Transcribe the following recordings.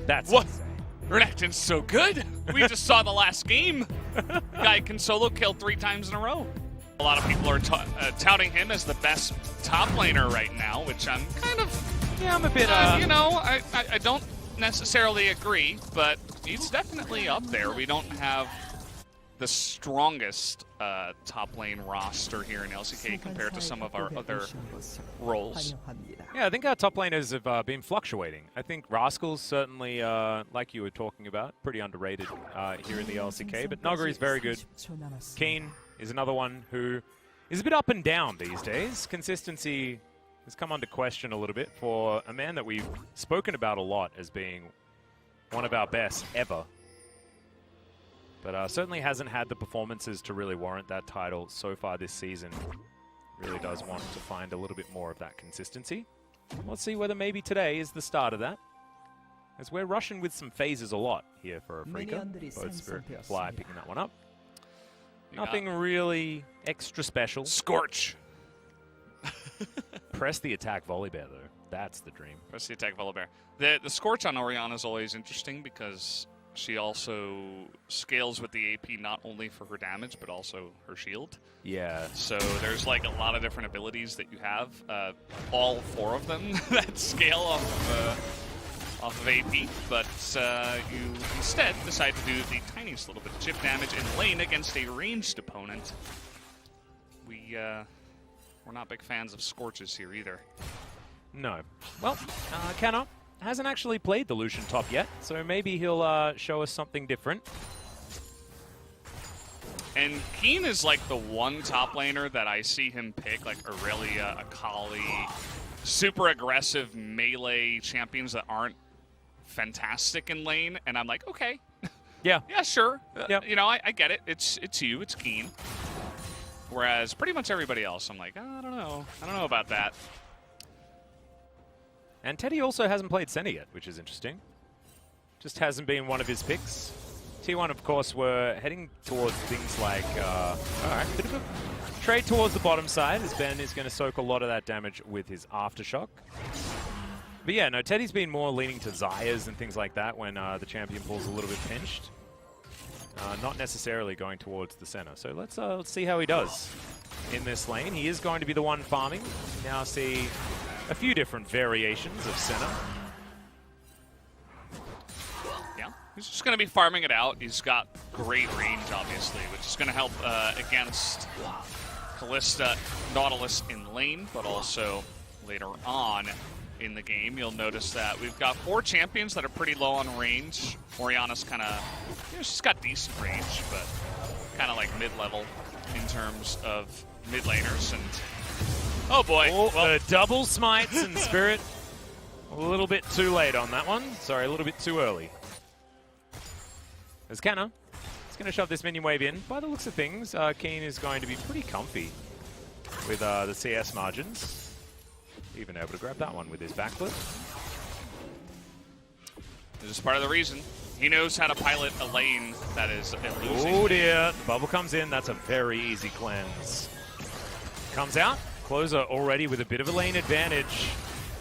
That's what? insane. Renekton's so good. We just saw the last game. Guy can solo kill 3 times in a row. A lot of people are touting him as the best top laner right now, which I'm kind of, Yeah, I'm a bit, you know, I don't necessarily agree, but he's definitely up there. We don't have the strongest top lane roster here in LCK compared to some of our other roles. Yeah, I think our top laners have been fluctuating. I think Rascal's certainly, like you were talking about, pretty underrated here in the LCK, but Nogari is very good. Keen is another one who is a bit up and down these days. Consistency has come under question a little bit for a man that we've spoken about a lot as being one of our best ever. But certainly hasn't had the performances to really warrant that title so far this season. Really does want to find a little bit more of that consistency. Let's see whether maybe today is the start of that. As we're rushing with some phases a lot here for Afreeca. Both Spirit and Fly picking that one up. Nothing really extra special. Scorch. Press the attack volley bear though. That's the dream. Press the attack Volibear. The Scorch on Orianna is always interesting because she also scales with the AP not only for her damage, but also her shield. Yeah. So there's like a lot of different abilities that you have. All 4 of them that scale off of AP, but you instead decide to do the tiniest little bit of chip damage in lane against a ranged opponent. We're not big fans of Scorches here either. No. Well, Canna hasn't actually played the Lucian top yet, so maybe he'll show us something different. And Keen is like the one top laner that I see him pick, like Aurelia, Akali, super aggressive melee champions that aren't fantastic in lane, and I'm like, okay. Yeah. Yeah, sure. Yep. You know, I get it. It's you, it's Keen. Whereas pretty much everybody else, I'm like, oh, I don't know. I don't know about that. And Teddy also hasn't played Senna yet, which is interesting. Just hasn't been one of his picks. T1, of course, were heading towards things like, all right, bit of a trade towards the bottom side, as Ben is going to soak a lot of that damage with his Aftershock. But yeah, no, Teddy's been more leaning to Xayahs and things like that when the champion pulls a little bit pinched. Not necessarily going towards the Senna. So let's see how he does in this lane. He is going to be the one farming. Now see a few different variations of Senna. Yeah, he's just going to be farming it out. He's got great range, obviously, which is going to help against Kalista, Nautilus in lane, but also later on in the game. You'll notice that we've got 4 champions that are pretty low on range. Orianna's kind of, you know, she's got decent range, but kind of like mid-level in terms of mid laners. And oh boy, well, the double smites and Spirit. A little bit too late on that one. Sorry, a little bit too early. As Canna is going to shove this minion wave in. By the looks of things, Keen is going to be pretty comfy with the CS margins. Even able to grab that one with his backflip. This is part of the reason. He knows how to pilot a lane that is a losing. Oh dear, the bubble comes in. That's a very easy cleanse. Comes out. Closer already with a bit of a lane advantage.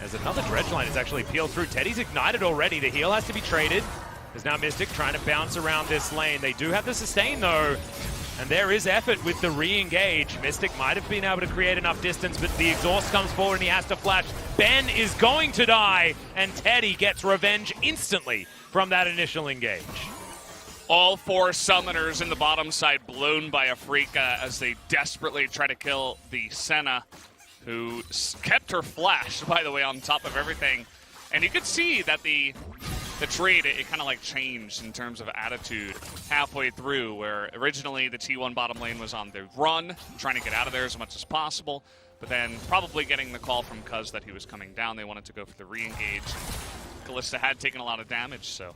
As another dredge line is actually peeled through. Teddy's ignited already. The heal has to be traded. There's now Mystic trying to bounce around this lane. They do have the sustain though. And there is effort with the re-engage. Mystic might have been able to create enough distance, but the exhaust comes forward and he has to flash. Ben is going to die, and Teddy gets revenge instantly from that initial engage. All 4 summoners in the bottom side blown by Afreeca as they desperately try to kill the Senna, who kept her flash, by the way, on top of everything. And you could see that the trade, it kind of like changed in terms of attitude halfway through, where originally the T1 bottom lane was on the run, trying to get out of there as much as possible, but then probably getting the call from Cuz that he was coming down. They wanted to go for the re-engage. Kalista had taken a lot of damage, so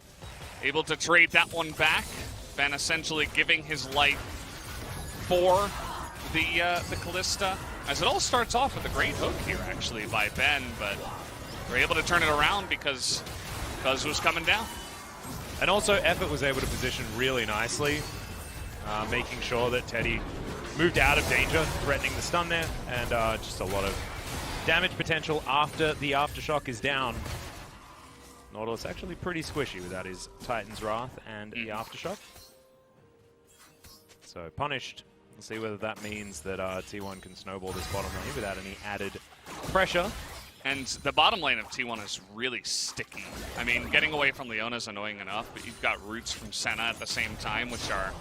able to trade that one back. Ben essentially giving his life for the Kalista, as it all starts off with a great hook here, actually, by Ben, but we're able to turn it around because Cuz was coming down. And also, Effort was able to position really nicely, making sure that Teddy moved out of danger, threatening the stun there, and just a lot of damage potential after the Aftershock is down. Nautilus actually pretty squishy without his Titan's Wrath and the Aftershock. So punished. We'll see whether that means that T1 can snowball this bottom lane without any added pressure. And the bottom lane of T1 is really sticky. I mean, getting away from Leona is annoying enough, but you've got roots from Senna at the same time, which are,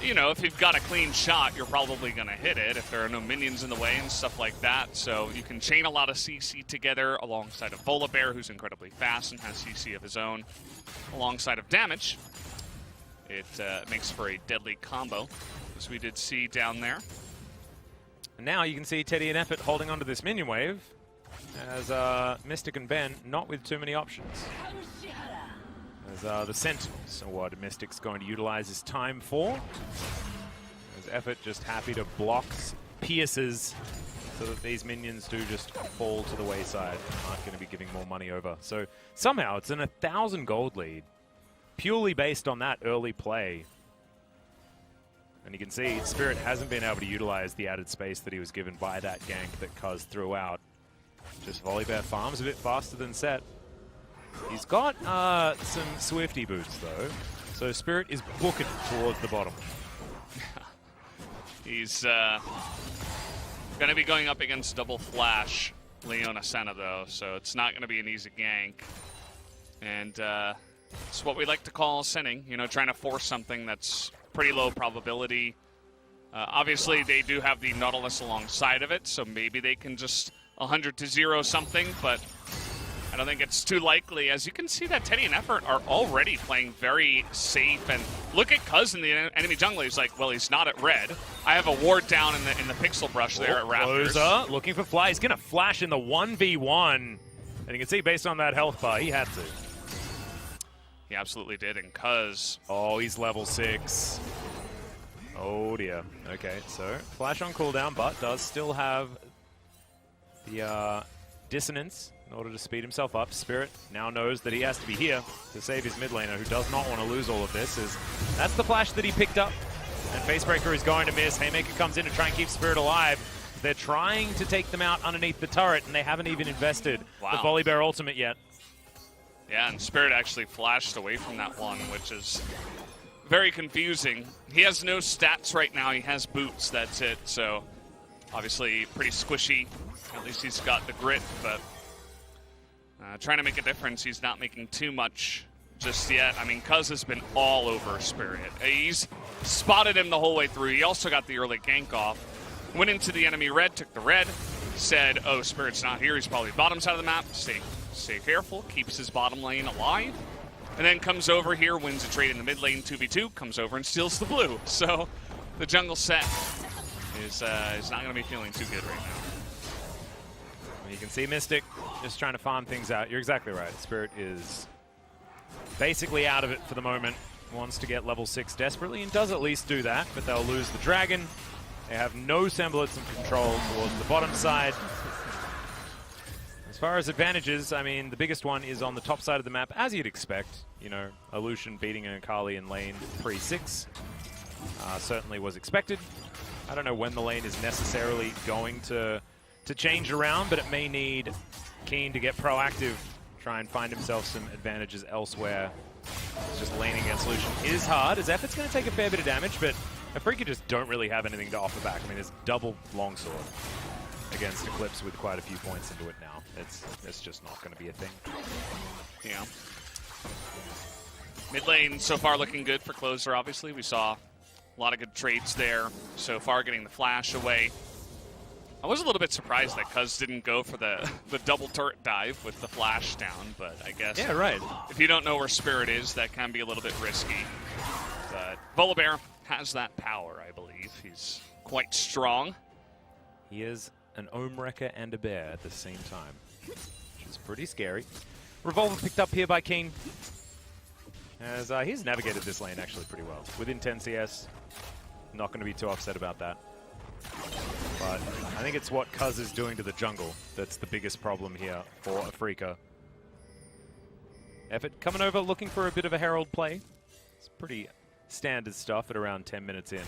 you know, if you've got a clean shot, you're probably going to hit it if there are no minions in the way and stuff like that. So you can chain a lot of CC together alongside of Volibear, who's incredibly fast and has CC of his own, alongside of damage. It makes for a deadly combo, as we did see down there. And now you can see Teddy and Effort holding onto this minion wave, as Mystic and Ben not with too many options. As the Sentinels are what Mystic's going to utilize his time for. As Effort just happy to block pierces so that these minions do just fall to the wayside and aren't going to be giving more money over. So somehow it's an 1,000 gold lead, purely based on that early play. And you can see Spirit hasn't been able to utilize the added space that he was given by that gank that Cuz threw out. Just Volibear farms a bit faster than Set. He's got some Swifty boots though, so Spirit is booking towards the bottom. He's going to be going up against double flash Leona Senna though, so it's not going to be an easy gank. And it's what we like to call sinning, you know, trying to force something that's pretty low probability. Obviously, they do have the Nautilus alongside of it, so maybe they can just 100-0 something, but I don't think it's too likely. As you can see that Teddy and Effort are already playing very safe, and look at Cuz in the enemy jungle. He's like, well, he's not at red. I have a ward down in the pixel brush there at Raptors. Closer, looking for Fly. He's going to flash in the 1v1. And you can see based on that health bar, he had to. He absolutely did, and Cuz... Oh, he's level 6. Oh dear. Okay, so flash on cooldown, but does still have the dissonance in order to speed himself up. Spirit now knows that he has to be here to save his mid laner, who does not want to lose all of this. That's the flash that he picked up, and Facebreaker is going to miss. Haymaker comes in to try and keep Spirit alive. They're trying to take them out underneath the turret, and they haven't even invested the Volibear ultimate yet. Yeah, and Spirit actually flashed away from that one, which is very confusing. He has no stats right now. He has boots, that's it. So obviously pretty squishy. At least he's got the grit, but trying to make a difference. He's not making too much just yet. I mean, Cuz has been all over Spirit. He's spotted him the whole way through. He also got the early gank off. Went into the enemy red, took the red, said, oh, Spirit's not here. He's probably bottom side of the map. Stay careful, keeps his bottom lane alive. And then comes over here, wins a trade in the mid lane 2v2, comes over and steals the blue. So the jungle set is not going to be feeling too good right now. You can see Mystic just trying to farm things out. You're exactly right. Spirit is basically out of it for the moment. Wants to get level 6 desperately and does at least do that, but they'll lose the dragon. They have no semblance of control towards the bottom side. As far as advantages, I mean, the biggest one is on the top side of the map, as you'd expect. You know, Illusion beating an Akali in lane 3-6 certainly was expected. I don't know when the lane is necessarily going to change around, but it may need Keen to get proactive, try and find himself some advantages elsewhere. It's just laning against Lucian is hard, as Effort's going to take a fair bit of damage, but Afreeca just don't really have anything to offer back. I mean, there's double longsword against Eclipse with quite a few points into it now. It's just not going to be a thing. Yeah. Mid lane so far looking good for Closer, obviously. We saw a lot of good trades there so far, getting the flash away. I was a little bit surprised that Cuz didn't go for the double turret dive with the flash down, but I guess yeah, right. If you don't know where Spirit is, that can be a little bit risky. But Volibear has that power, I believe. He's quite strong. He is an Ohm Wrecker and a bear at the same time, which is pretty scary. Revolver picked up here by Keen, as he's navigated this lane actually pretty well. Within 10 CS, not going to be too upset about that. But I think it's what Cuz is doing to the jungle that's the biggest problem here for Afreeca. Effort coming over looking for a bit of a Herald play. It's pretty standard stuff at around 10 minutes in.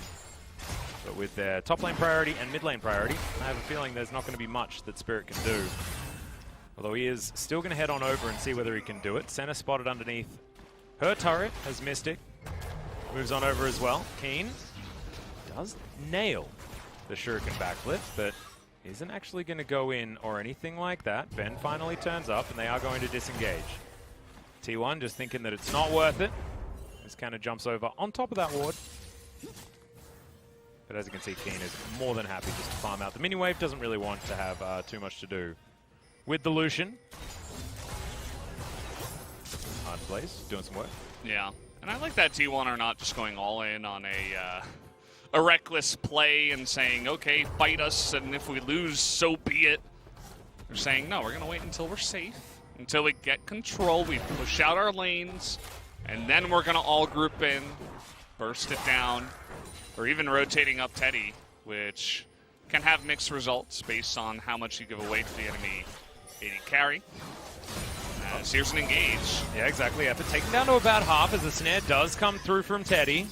But with their top lane priority and mid lane priority, I have a feeling there's not going to be much that Spirit can do. Although he is still going to head on over and see whether he can do it. Senna spotted underneath her turret as Mystic moves on over as well. Keen does nail the Shuriken backflip, but isn't actually going to go in or anything like that. Ben finally turns up, and they are going to disengage. T1 just thinking that it's not worth it. This kind of jumps over on top of that ward. But as you can see, Keen is more than happy just to farm out. The mini-wave doesn't really want to have too much to do with the Lucian. Hard plays, doing some work. Yeah, and I like that T1 are not just going all in on a reckless play and saying, okay, fight us, and if we lose, so be it. They're saying, no, we're going to wait until we're safe, until we get control, we push out our lanes, and then we're going to all group in, burst it down, or even rotating up Teddy, which can have mixed results based on how much you give away to the enemy AD carry. As here's an engage. Yeah, exactly. Effort taken down to about half as the snare does come through from Teddy.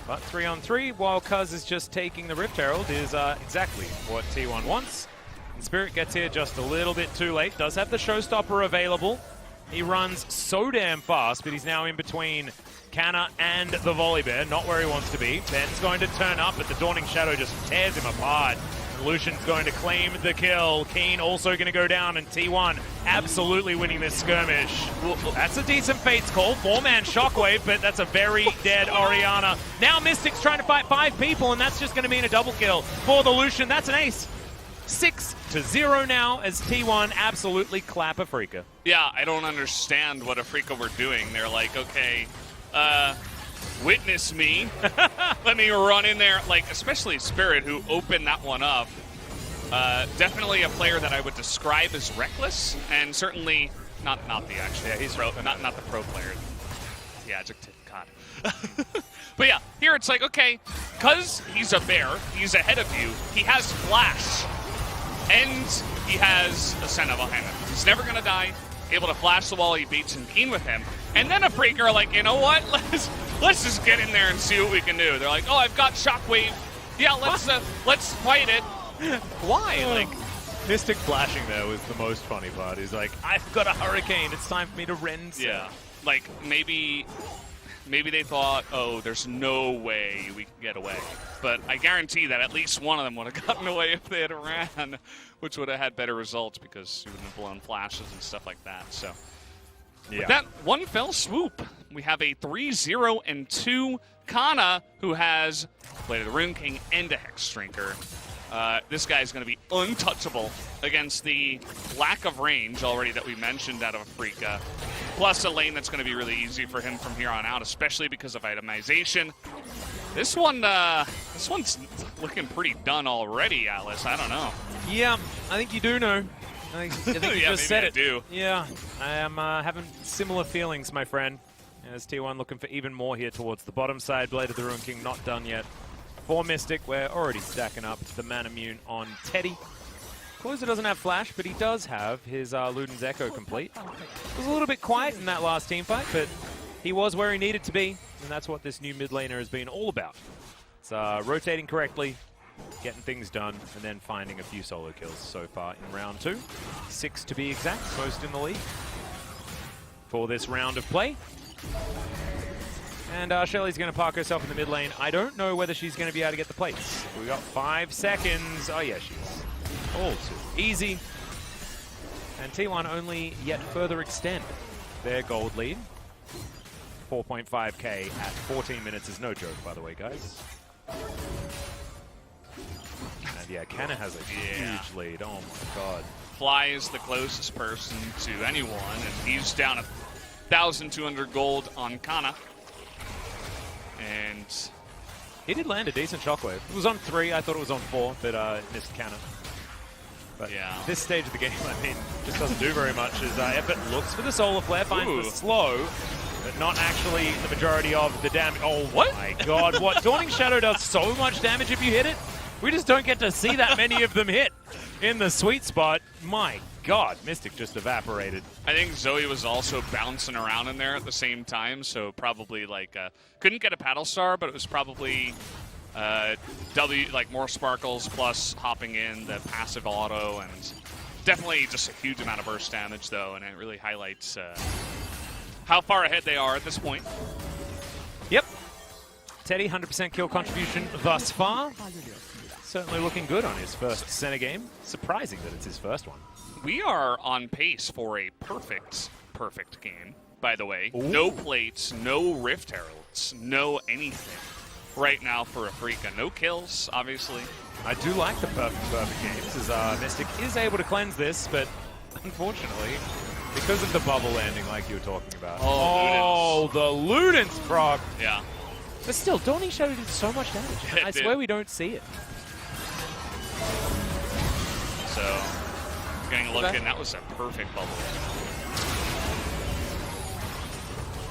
But 3-on-3, while Cuz is just taking the Rift Herald, is exactly what T1 wants. And Spirit gets here just a little bit too late. Does have the Showstopper available. He runs so damn fast, but he's now in between Canna and the Volley Bear, not where he wants to be. Ben's going to turn up, but the Dawning Shadow just tears him apart. Lucian's going to claim the kill. Keen also going to go down, and T1 absolutely winning this skirmish. That's a decent Fates call. 4-man Shockwave, but that's a very dead Orianna. Now Mystic's trying to fight 5 people, and that's just going to mean a double kill for the Lucian. That's an ace. 6-0 now as T1 absolutely clap Afreeca. Yeah, I don't understand what Afreeca were doing. They're like, okay, witness me. Let me run in there. Like, especially Spirit, who opened that one up. Definitely a player that I would describe as reckless, and certainly not the actual. Yeah, he's pro, not the pro player. The adjective, God. But yeah, here it's like, okay, because he's a bear, he's ahead of you, he has flash, and he has a Senna behind him. He's never going to die, able to flash the wall, he beats and Keen with him. And then Afreeca are like, you know what, let's just get in there and see what we can do. They're like, oh, I've got Shockwave. Yeah, let's fight it. Why? Like, Mystic flashing there was the most funny part. He's like, I've got a Hurricane, it's time for me to rend. Yeah, like maybe they thought, oh, there's no way we can get away. But I guarantee that at least one of them would have gotten away if they had ran, which would have had better results because you wouldn't have blown flashes and stuff like that. So, yeah. With that one fell swoop, we have a 3-0-2 Kana, who has Blade of the Rune King and a Hex Drinker. This guy is going to be untouchable against the lack of range already that we mentioned out of Afreeca, plus a lane that's going to be really easy for him from here on out, especially because of itemization. This one's looking pretty done already, Alice. I don't know. Yeah, I think you do know. I think you yeah, just said I it. do. Yeah, I am having similar feelings, my friend. As T1 looking for even more here towards the bottom side. Blade of the Rune King not done yet. For Mystic, we're already stacking up the Man Immune on Teddy. Closer doesn't have Flash, but he does have his Luden's Echo complete. It was a little bit quiet in that last team fight, but he was where he needed to be, and that's what this new mid laner has been all about. It's rotating correctly, getting things done, and then finding a few solo kills so far in round 2. 6 to be exact, most in the league for this round of play. And Shelly's going to park herself in the mid lane. I don't know whether she's going to be able to get the plates. We got 5 seconds. Oh yeah, she's all too easy. And T1 only yet further extend their gold lead. 4.5k at 14 minutes is no joke, by the way, guys. And yeah, Canna has a huge lead. Oh my god. Fly is the closest person to anyone, and he's down 1,200 gold on Kana. And he did land a decent Shockwave. It was on 3, I thought it was on 4, but missed Canna. But yeah, this stage of the game, I mean, just doesn't do very much as Effort looks for the Solar Flare, finds the slow, but not actually the majority of the damage. Oh, what? My god, what? Dawning Shadow does so much damage if you hit it. We just don't get to see that many of them hit in the sweet spot. My god, Mystic just evaporated. I think Zoe was also bouncing around in there at the same time, so probably like couldn't get a Paddle Star, but it was probably like more sparkles plus hopping in the passive auto, and Definitely just a huge amount of burst damage, though, and it really highlights how far ahead they are at this point. Yep. Teddy, 100% kill contribution thus far. Certainly looking good on his first center game. Surprising that it's his first one. We are on pace for a perfect game, by the way. Ooh. No plates, no Rift Heralds, no anything right now for Afreeca. No kills, obviously. I do like the perfect games, as Mystic is able to cleanse this, but unfortunately, because of the bubble landing like you were talking about. Oh, the Ludens proc. Yeah. But still, Dawning Shadow did so much damage. I swear we don't see it. So, getting a look in, that was a perfect bubble.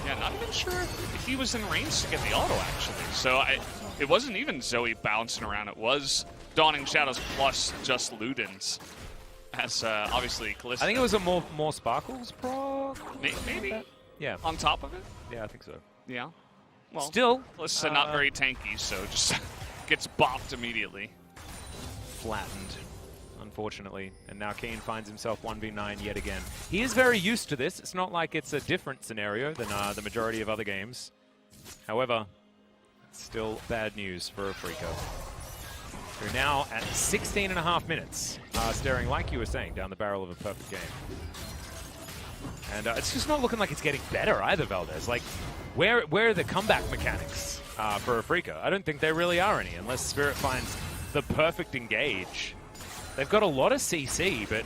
Yeah, not even sure if he was in range to get the auto, actually. So, it wasn't even Zoe bouncing around. It was Dawning Shadows plus just Ludens. As, obviously, Kalista. I think it was a more Sparkles proc? Maybe? Like yeah. On top of it? Yeah, I think so. Yeah. Well, still, Kalista not very tanky, so just gets bopped immediately. Flattened, unfortunately. And now Keen finds himself 1v9 yet again. He is very used to this. It's not like it's a different scenario than the majority of other games. However, still bad news for Afreeca. We're now at 16.5 minutes, staring, like you were saying, down the barrel of a perfect game. And it's just not looking like it's getting better either, Valdez. Like, where are the comeback mechanics for Afreeca? I don't think there really are any, unless Spirit finds the perfect engage. They've got a lot of CC, but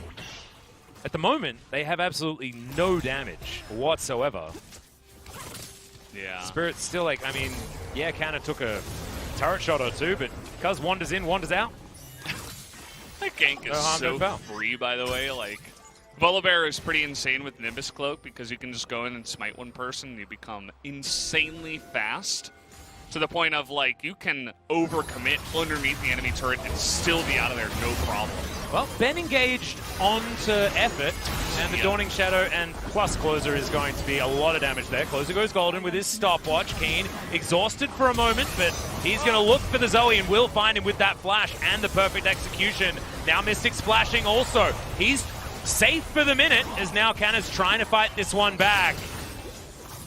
at the moment, they have absolutely no damage whatsoever. Yeah. Spirit's still like, I mean, yeah, Canna took a turret shot or two, but Cuz wanders in, wanders out. That gank is so free, by the way. Like, Volibear is pretty insane with Nimbus Cloak because you can just go in and smite one person and you become insanely fast. To the point of, like, you can overcommit underneath the enemy turret and still be out of there, no problem. Well, Ben engaged onto Effort, and the Dawning Shadow and plus Closer is going to be a lot of damage there. Closer goes golden with his stopwatch. Keen exhausted for a moment, but he's going to look for the Zoe and will find him with that flash and the perfect execution. Now Mystic's flashing also. He's safe for the minute, as now Canna's trying to fight this one back.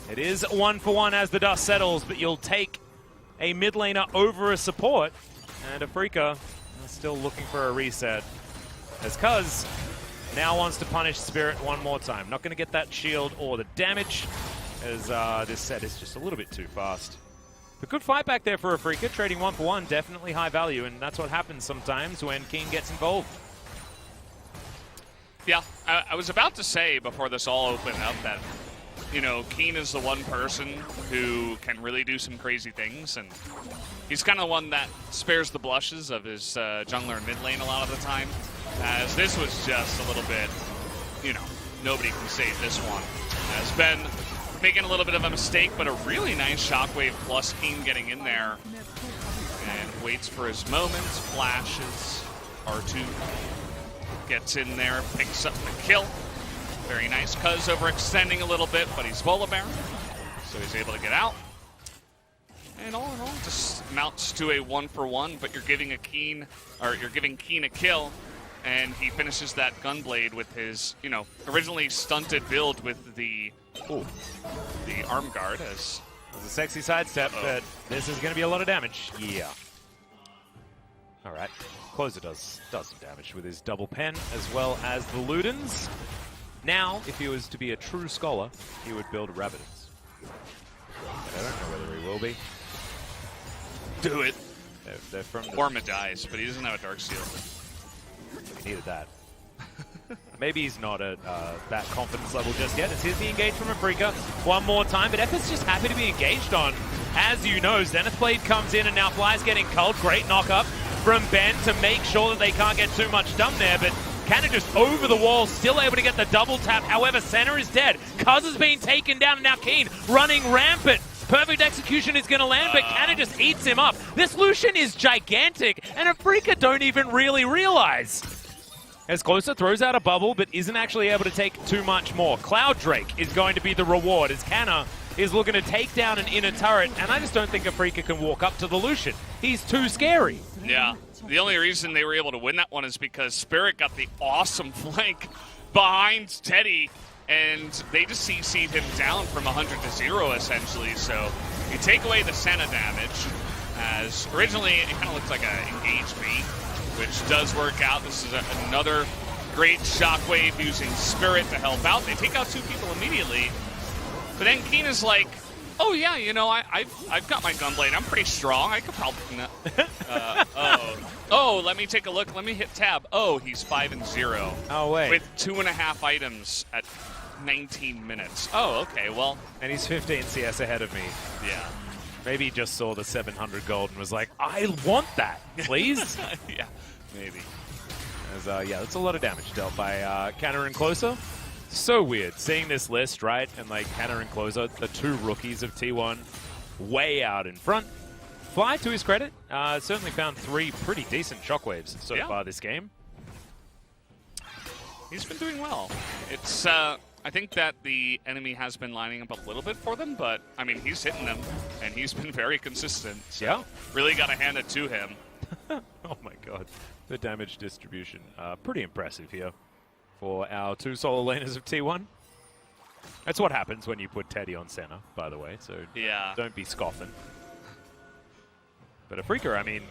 It is 1-for-1 as the dust settles, but you'll take a mid laner over a support, and Afreeca still looking for a reset, as Cuz now wants to punish Spirit one more time. Not going to get that shield or the damage, as this set is just a little bit too fast. But good fight back there for Afreeca, trading 1-for-1, definitely high value, and that's what happens sometimes when King gets involved. Yeah, I was about to say before this all opened up that, you know, Keen is the one person who can really do some crazy things, and he's kind of one that spares the blushes of his jungler and mid lane a lot of the time, as this was just a little bit, you know, nobody can save this one. As Ben making a little bit of a mistake, but a really nice shockwave plus Keen getting in there, and waits for his moment, flashes, R2 gets in there, picks up the kill. Very nice. Cuz overextending a little bit, but he's Volibear, so he's able to get out. And all in all, just amounts to a 1-for-1, but you're giving Keen a kill, and he finishes that Gunblade with his, you know, originally stunted build with the arm guard. As a sexy sidestep, but this is going to be a lot of damage. Yeah. All right. Closer does some damage with his double pen, as well as the Ludens. Now, if he was to be a true scholar, he would build Rabidons. But I don't know whether he will be. Do it. They're from the... Orma dies, but he doesn't have a Dark Seal. He needed that. Maybe he's not at that confidence level just yet. As here's the engage from Afreeca one more time, but Effort's just happy to be engaged on. As you know, Zenith Blade comes in and now Fly's getting culled. Great knock-up from Ben to make sure that they can't get too much done there, but Canna just over the wall, still able to get the double tap. However, Senna is dead. Cuz has been taken down, and now Keen running rampant. Perfect execution is going to land, but Canna just eats him up. This Lucian is gigantic, and Afreeca don't even really realize. As Closer throws out a bubble, but isn't actually able to take too much more. Cloud Drake is going to be the reward, as Canna is looking to take down an inner turret, and I just don't think Afreeca can walk up to the Lucian. He's too scary. Yeah, the only reason they were able to win that one is because Spirit got the awesome flank behind Teddy, and they just CC'd him down from 100 to 0, essentially. So you take away the Senna damage, as originally it kind of looked like an engage bait, which does work out. This is another great shockwave using Spirit to help out. They take out 2 people immediately, but then Keen is like, oh yeah, you know, I've got my gunblade. I'm pretty strong. I could probably. Oh, let me take a look. Let me hit tab. Oh, he's 5-0. Oh wait. With 2.5 items at 19 minutes. Oh, okay. Well, And he's 15 CS ahead of me. yeah, Maybe he just saw the 700 gold and was like, I want that, please. yeah, maybe. As, yeah, that's a lot of damage dealt by Canner and Closer. So weird seeing this list, right? And like Canner and Closer, the 2 rookies of T1, way out in front. Fly, to his credit, certainly found 3 pretty decent shockwaves so far this game. He's been doing well. It's, I think that the enemy has been lining up a little bit for them, but, I mean, he's hitting them, and he's been very consistent. So Yeah. really got to hand it to him. Oh my god. The damage distribution, pretty impressive here for our 2 solo laners of T1. That's what happens when you put Teddy on center, by the way, so Yeah. don't be scoffing. But Afreeca, I mean,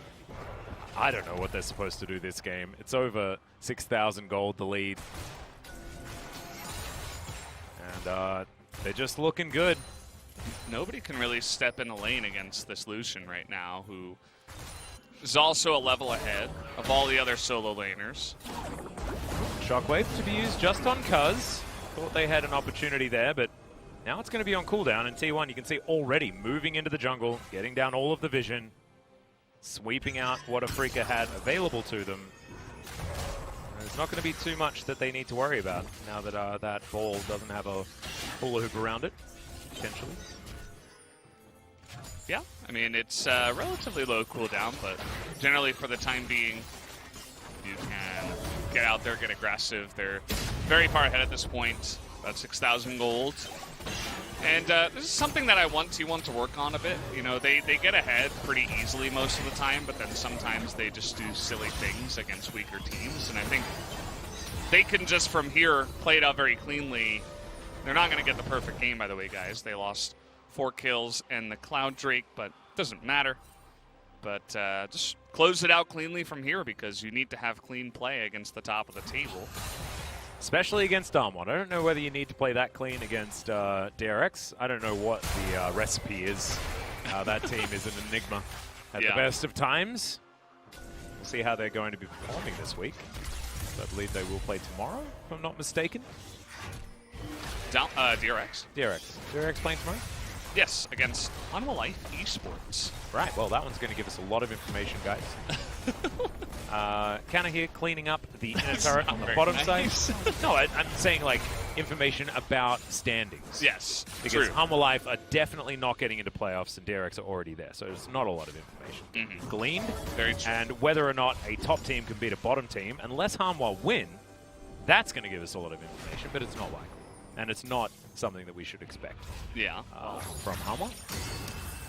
I don't know what they're supposed to do this game. It's over 6,000 gold, the lead. And they're just looking good. Nobody can really step in a lane against this Lucian right now, who is also a level ahead of all the other solo laners. Shockwave to be used just on Cuz. Thought they had an opportunity there, but now it's going to be on cooldown. And T1, you can see already moving into the jungle, getting down all of the vision, sweeping out what Afreeca had available to them. There's not going to be too much that they need to worry about now that that ball doesn't have a hula hoop around it, potentially. Yeah, I mean, it's relatively low cooldown, but generally for the time being, you can get out there, get aggressive. They're very far ahead at this point, about 6,000 gold. And this is something that I want T1 to work on a bit. You know, they get ahead pretty easily most of the time, but then sometimes they just do silly things against weaker teams. And I think they can just from here play it out very cleanly. They're not going to get the perfect game, by the way, guys. They lost 4 kills and the Cloud Drake, but it doesn't matter. But just close it out cleanly from here because you need to have clean play against the top of the table. Especially against Darmon. I don't know whether you need to play that clean against DRX. I don't know what the recipe is. That team is an enigma at the best of times. We'll see how they're going to be performing this week. I believe they will play tomorrow, if I'm not mistaken. DRX? DRX playing tomorrow? Yes, against Hanwha Life Esports. Right, well, that one's going to give us a lot of information, guys. Canna here cleaning up the inner turret on the bottom side. No, I'm saying, like, information about standings. Yes, because true. Hanwha Life are definitely not getting into playoffs, and DRX are already there, so there's not a lot of information gleaned. Very true. And whether or not a top team can beat a bottom team, unless Hanwha win, that's going to give us a lot of information, but it's not likely. And it's not something that we should expect from Hanwha.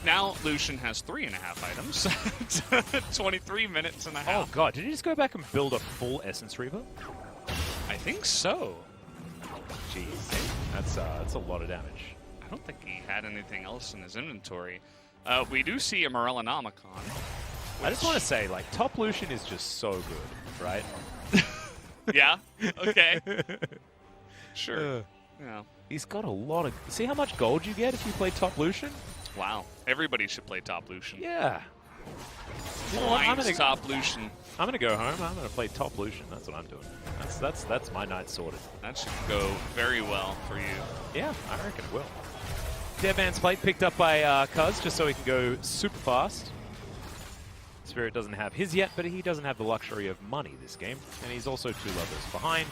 Now Lucian has 3.5 items. 23 minutes and a half. Oh god, did he just go back and build a full Essence Reaver? I think so. Jeez, that's a lot of damage. I don't think he had anything else in his inventory. We do see a Morellonomicon. I just want to say, like, top Lucian is just so good, right? Yeah? Okay. Sure. Yeah. He's got a lot of... See how much gold you get if you play top Lucian? Wow. Everybody should play top Lucian. Yeah. You know what? I'm gonna top Lucian. I'm gonna go home. I'm gonna play top Lucian. That's what I'm doing. That's my night sorted. That should go very well for you. Yeah, I reckon it will. Deadman's plate picked up by Cuz just so he can go super fast. Spirit doesn't have his yet, but he doesn't have the luxury of money this game, and he's also 2 levels behind.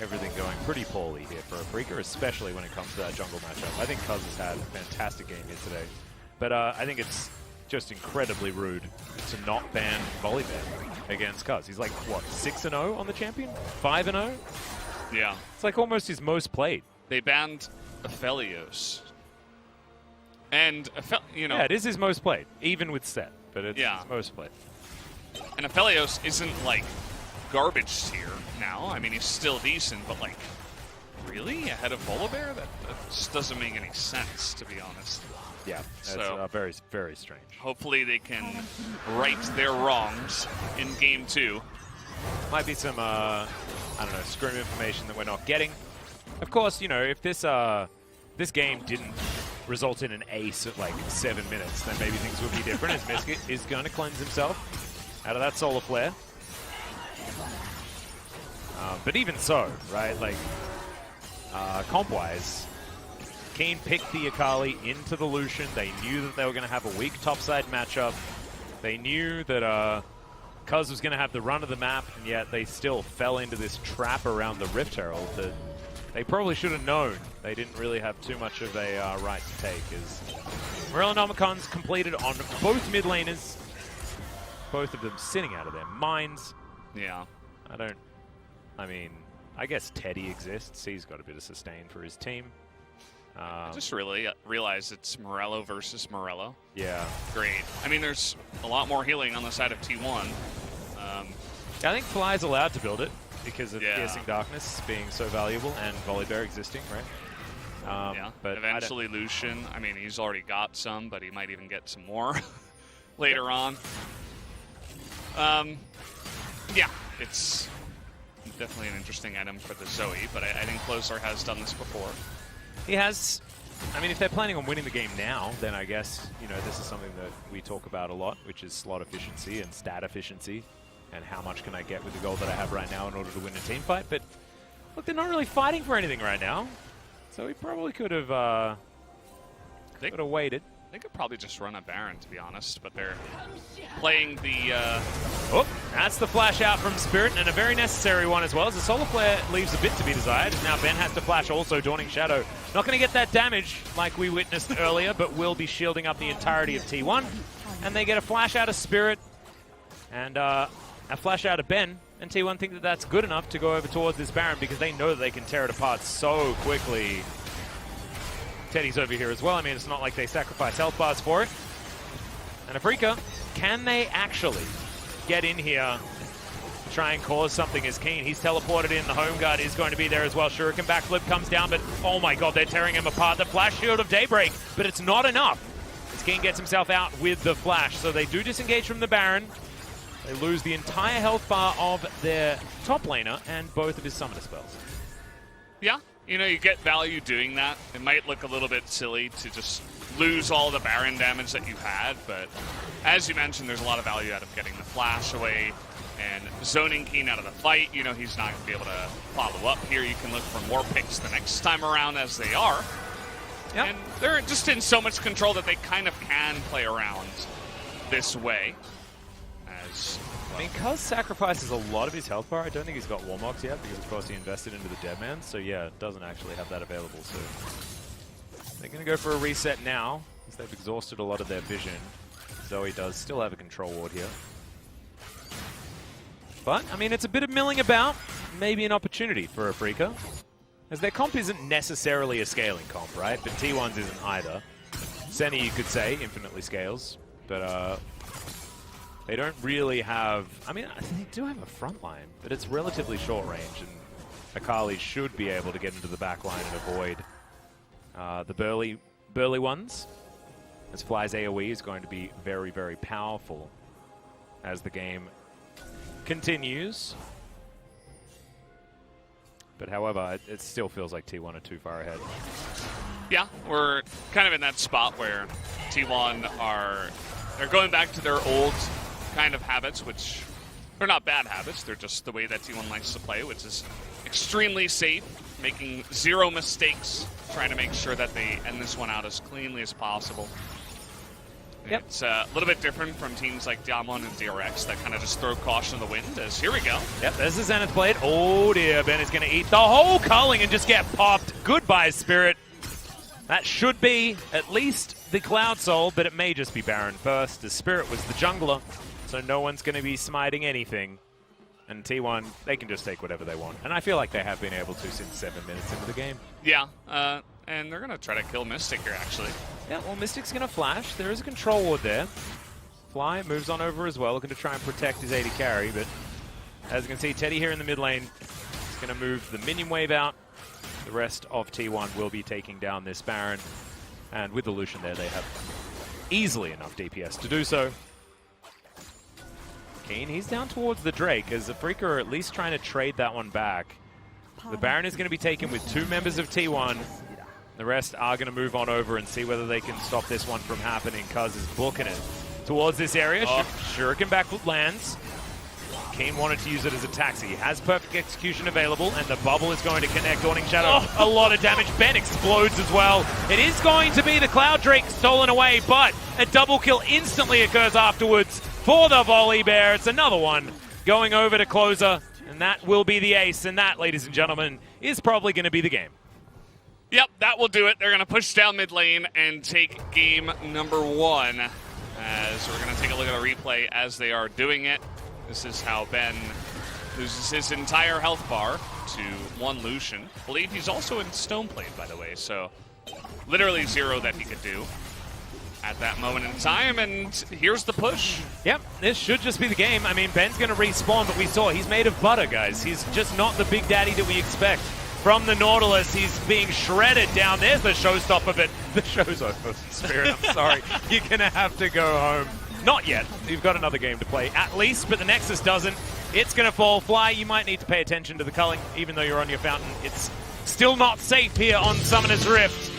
Everything going pretty poorly here for Afreeca, especially when it comes to that jungle matchup. I think Cuz has had a fantastic game here today. But I think it's just incredibly rude to not ban Volibear against Cuz. He's like, what, 6-0 on the champion? 5-0? Yeah. It's like almost his most played. They banned Aphelios. And, you know... Yeah, it is his most played, even with Set, but it's Yeah. his most played. And Aphelios isn't, like, garbage tier now. I mean, he's still decent, but, like, really? Ahead of Volibear? That just doesn't make any sense, to be honest. Yeah, that's So- very, very strange. Hopefully they can right their wrongs in Game 2. Might be some, I don't know, scrim information that we're not getting. Of course, you know, if this game didn't result in an ace at like 7 minutes, then maybe things would be different, as Miskit is going to cleanse himself out of that Solar Flare. But even so, right, like, comp-wise, Keen picked the Akali into the Lucian. They knew that they were going to have a weak topside matchup. They knew that Cuz was going to have the run of the map, and yet they still fell into this trap around the Rift Herald that they probably should have known. They didn't really have too much of a right to take, as Morellonomicons completed on both mid laners, both of them sitting out of their minds. Yeah. I mean, I guess Teddy exists. He's got a bit of sustain for his team. I just really realized it's Morello versus Morello. Yeah. Great. I mean, there's a lot more healing on the side of T1. I think Fly's allowed to build it because of Yeah. Piercing Darkness being so valuable and Volibear existing, right? Yeah. But Eventually Lucian. I mean, he's already got some, but he might even get some more later on. Yeah, it's definitely an interesting item for the Zoe, but I think Closer has done this before. He has. I mean, if they're planning on winning the game now, then I guess, you know, this is something that we talk about a lot, which is slot efficiency and stat efficiency, and how much can I get with the gold that I have right now in order to win a team fight. But look, they're not really fighting for anything right now, so we probably could have waited. They could probably just run a Baron, to be honest, but they're playing the... Oh, that's the flash out from Spirit, and a very necessary one as well, as the Solar Flare leaves a bit to be desired. Now Ben has to flash also, Dawning Shadow. Not going to get that damage like we witnessed earlier, but will be shielding up the entirety of T1. And they get a flash out of Spirit, and a flash out of Ben, and T1 think that that's good enough to go over towards this Baron because they know that they can tear it apart so quickly. Teddy's over here as well. I mean, it's not like they sacrifice health bars for it. And Afreeca, can they actually get in here to try and cause something as Keen? He's teleported in. The home guard is going to be there as well. Shuriken backflip comes down, but oh my god, they're tearing him apart. The flash shield of Daybreak, but it's not enough. As Keen gets himself out with the flash. So they do disengage from the Baron. They lose the entire health bar of their top laner and both of his summoner spells. Yeah, you know, you get value doing that. It might look a little bit silly to just lose all the Baron damage that you had, but as you mentioned, there's a lot of value out of getting the flash away and zoning Keen out of the fight. You know, he's not going to be able to follow up here. You can look for more picks the next time around, as they are. Yep. And they're just in so much control that they kind of can play around this way. As I mean, Cuz sacrifices a lot of his health bar. I don't think he's got Warmox yet because, of course, he invested into the Deadman. So, yeah, doesn't actually have that available. So they're going to go for a reset now because they've exhausted a lot of their vision. Zoe does still have a control ward here. But, I mean, it's a bit of milling about. Maybe an opportunity for Afreeca. As their comp isn't necessarily a scaling comp, right? But T1's isn't either. Senny, you could say, infinitely scales. But, they don't really have... I mean, they do have a front line, but it's relatively short range, and Akali should be able to get into the back line and avoid the burly ones. As Fly's AoE is going to be very, very powerful as the game continues. But however, it still feels like T1 are too far ahead. yeah, we're kind of in that spot where T1 they're going back to their old kind of habits, which they're not bad habits. They're just the way that T1 likes to play, which is extremely safe, making zero mistakes, trying to make sure that they end this one out as cleanly as possible. Yep. It's a little bit different from teams like Diamond and DRX that kind of just throw caution to the wind, as here we go. Yep, there's the Zenith Blade. Oh dear, Ben is going to eat the whole culling and just get popped. Goodbye, Spirit. That should be at least the Cloud Soul, but it may just be Baron first, as Spirit was the jungler, so no one's going to be smiting anything. And T1, they can just take whatever they want. And I feel like they have been able to since 7 minutes into the game. Yeah, and they're going to try to kill Mystic here, actually. Yeah, well, Mystic's going to flash. There is a control ward there. Fly moves on over as well, looking to try and protect his AD carry, but as you can see, Teddy here in the mid lane is going to move the minion wave out. The rest of T1 will be taking down this Baron, and with the Lucian there, they have easily enough DPS to do so. Keen, he's down towards the Drake, as Afreeca are at least trying to trade that one back. The Baron is going to be taken with 2 members of T1. The rest are going to move on over and see whether they can stop this one from happening. Cuz is booking it towards this area. Shuriken backflip lands. Keen wanted to use it as a taxi. He has perfect execution available, and the bubble is going to connect. Dawning Shadow, a lot of damage. Ben explodes as well. It is going to be the Cloud Drake stolen away, but a double kill instantly occurs afterwards for the Volley Bear. It's another one going over to Closer, and that will be the ace. And that, ladies and gentlemen, is probably going to be the game. Yep, that will do it. They're going to push down mid lane and take game number 1. As we're going to take a look at a replay as they are doing it. This is how Ben loses his entire health bar to 1 Lucian. I believe he's also in Stoneplate, by the way, so literally 0 that he could do at that moment in time, and here's the push. Yep, this should just be the game. I mean, Ben's going to respawn, but we saw he's made of butter, guys. He's just not the big daddy that we expect. From the Nautilus, he's being shredded down. There's the showstopper, but the show's over, Spirit. I'm sorry. You're going to have to go home. Not yet. You've got another game to play, at least, but the Nexus doesn't. It's going to fall. Fly, you might need to pay attention to the culling, even though you're on your fountain. It's still not safe here on Summoner's Rift.